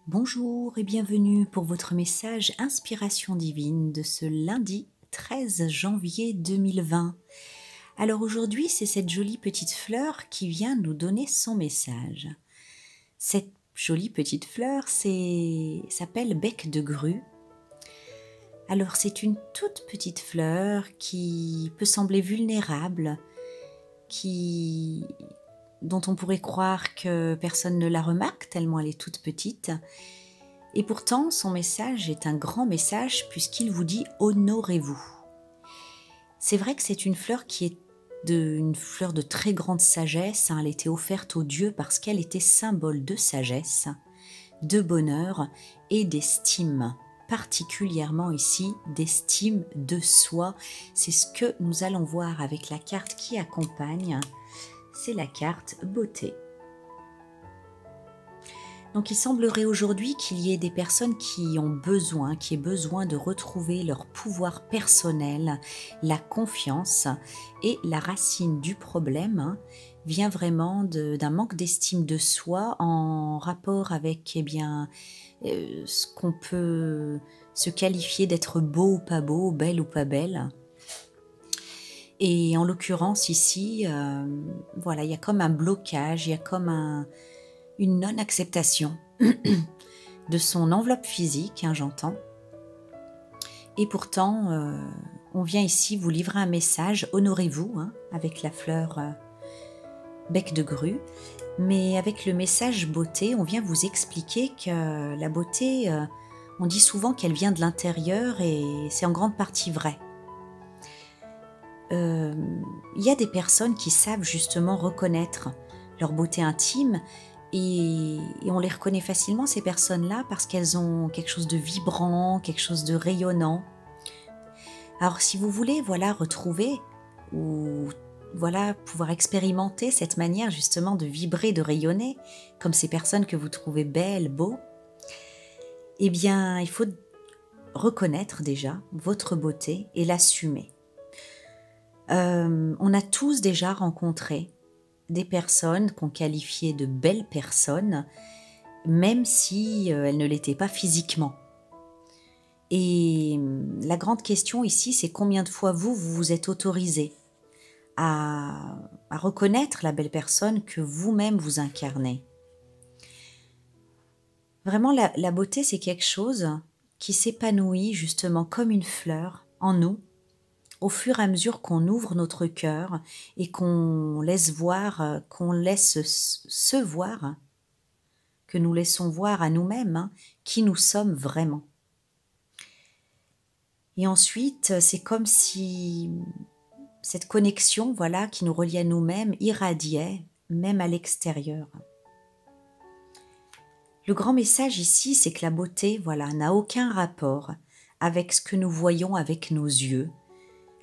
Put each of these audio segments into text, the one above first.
Bonjour et bienvenue pour votre message Inspiration divine de ce lundi 13 janvier 2020. Alors aujourd'hui, c'est cette jolie petite fleur qui vient nous donner son message. Cette jolie petite fleur s'appelle bec de grue. Alors c'est une toute petite fleur qui peut sembler vulnérable, dont on pourrait croire que personne ne la remarque tellement elle est toute petite. Et pourtant, son message est un grand message puisqu'il vous dit « honorez-vous ». C'est vrai que c'est une fleur qui est une fleur de très grande sagesse. Elle était offerte aux dieux parce qu'elle était symbole de sagesse, de bonheur et d'estime. Particulièrement ici, d'estime de soi. C'est ce que nous allons voir avec la carte qui accompagne. C'est la carte beauté. Donc il semblerait aujourd'hui qu'il y ait des personnes qui aient besoin de retrouver leur pouvoir personnel, la confiance, et la racine du problème vient vraiment d'un manque d'estime de soi en rapport avec ce qu'on peut se qualifier d'être beau ou pas beau, belle ou pas belle. Et en l'occurrence ici, voilà, il y a comme un blocage, il y a comme une non-acceptation de son enveloppe physique, j'entends. Et pourtant, on vient ici vous livrer un message, honorez-vous, avec la fleur bec de grue. Mais avec le message beauté, on vient vous expliquer que la beauté, on dit souvent qu'elle vient de l'intérieur et c'est en grande partie vrai. Il y a des personnes qui savent justement reconnaître leur beauté intime et on les reconnaît facilement, ces personnes-là, parce qu'elles ont quelque chose de vibrant, quelque chose de rayonnant. Alors si vous voulez retrouver ou pouvoir expérimenter cette manière justement de vibrer, de rayonner, comme ces personnes que vous trouvez belles, beaux, eh bien il faut reconnaître déjà votre beauté et l'assumer. On a tous déjà rencontré des personnes qu'on qualifiait de belles personnes, même si elles ne l'étaient pas physiquement. Et la grande question ici, c'est combien de fois vous vous êtes autorisé à reconnaître la belle personne que vous-même vous incarnez. Vraiment, la beauté, c'est quelque chose qui s'épanouit justement comme une fleur en nous, au fur et à mesure qu'on ouvre notre cœur et qu'on laisse voir, qu'on laisse se voir, que nous laissons voir à nous-mêmes qui nous sommes vraiment. Et ensuite, c'est comme si cette connexion qui nous relie à nous-mêmes irradiait même à l'extérieur. Le grand message ici, c'est que la beauté n'a aucun rapport avec ce que nous voyons avec nos yeux.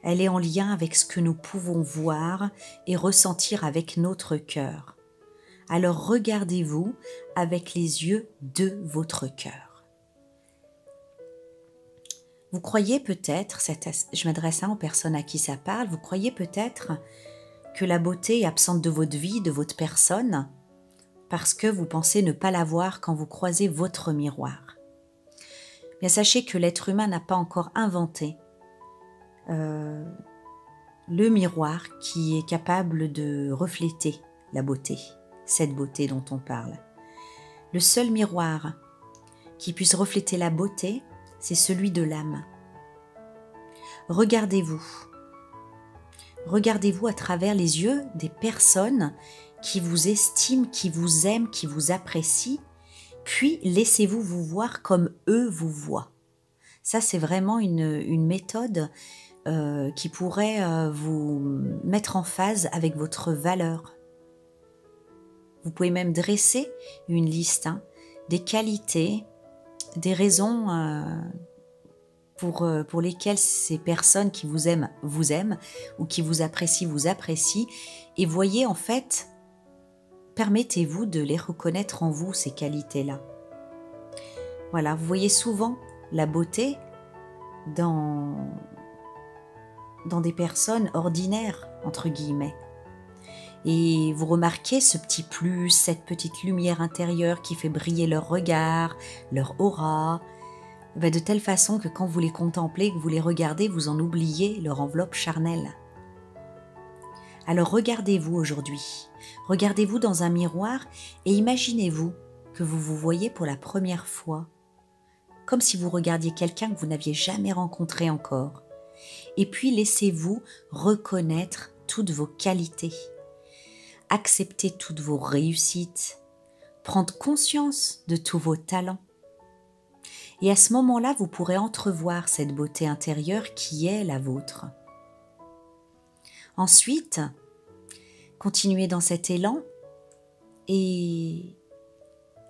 Elle est en lien avec ce que nous pouvons voir et ressentir avec notre cœur. Alors regardez-vous avec les yeux de votre cœur. Vous croyez peut-être, je m'adresse aux personnes à qui ça parle, vous croyez peut-être que la beauté est absente de votre vie, de votre personne, parce que vous pensez ne pas la voir quand vous croisez votre miroir. Bien, sachez que l'être humain n'a pas encore inventé le miroir qui est capable de refléter la beauté, cette beauté dont on parle. Le seul miroir qui puisse refléter la beauté, c'est celui de l'âme. Regardez-vous. Regardez-vous à travers les yeux des personnes qui vous estiment, qui vous aiment, qui vous apprécient, puis laissez-vous vous voir comme eux vous voient. Ça, c'est vraiment une méthode qui pourrait vous mettre en phase avec votre valeur. Vous pouvez même dresser une liste des qualités, des raisons pour lesquelles ces personnes qui vous aiment, ou qui vous apprécient, et voyez en fait, permettez-vous de les reconnaître en vous, ces qualités-là. Voilà, vous voyez souvent la beauté dans des personnes ordinaires, entre guillemets. Et vous remarquez ce petit plus, cette petite lumière intérieure qui fait briller leur regard, leur aura, de telle façon que quand vous les contemplez, que vous les regardez, vous en oubliez leur enveloppe charnelle. Alors regardez-vous aujourd'hui, regardez-vous dans un miroir et imaginez-vous que vous vous voyez pour la première fois, comme si vous regardiez quelqu'un que vous n'aviez jamais rencontré encore. Et puis laissez-vous reconnaître toutes vos qualités, accepter toutes vos réussites, prendre conscience de tous vos talents. Et à ce moment-là, vous pourrez entrevoir cette beauté intérieure qui est la vôtre. Ensuite, continuez dans cet élan et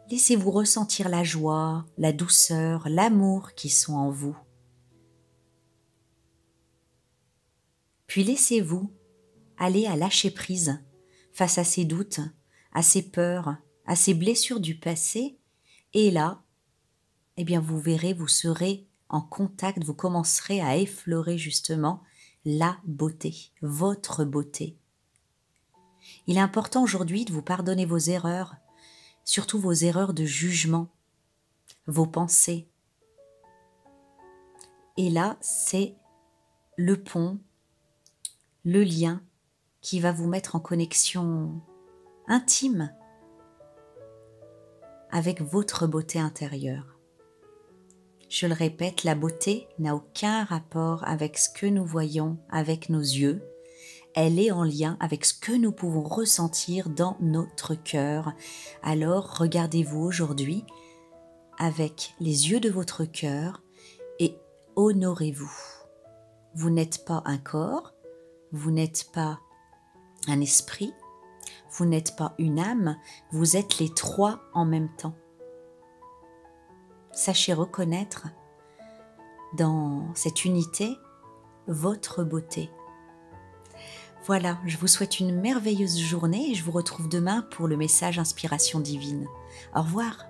laissez-vous ressentir la joie, la douceur, l'amour qui sont en vous. Puis laissez-vous aller à lâcher prise face à ces doutes, à ces peurs, à ces blessures du passé. Et là, vous verrez, vous serez en contact, vous commencerez à effleurer justement la beauté, votre beauté. Il est important aujourd'hui de vous pardonner vos erreurs, surtout vos erreurs de jugement, vos pensées. Et là, c'est le pont, le lien qui va vous mettre en connexion intime avec votre beauté intérieure. Je le répète, la beauté n'a aucun rapport avec ce que nous voyons avec nos yeux. Elle est en lien avec ce que nous pouvons ressentir dans notre cœur. Alors, regardez-vous aujourd'hui avec les yeux de votre cœur et honorez-vous. Vous n'êtes pas un corps, vous n'êtes pas un esprit, vous n'êtes pas une âme, vous êtes les trois en même temps. Sachez reconnaître dans cette unité votre beauté. Voilà, je vous souhaite une merveilleuse journée et je vous retrouve demain pour le message Inspiration divine. Au revoir.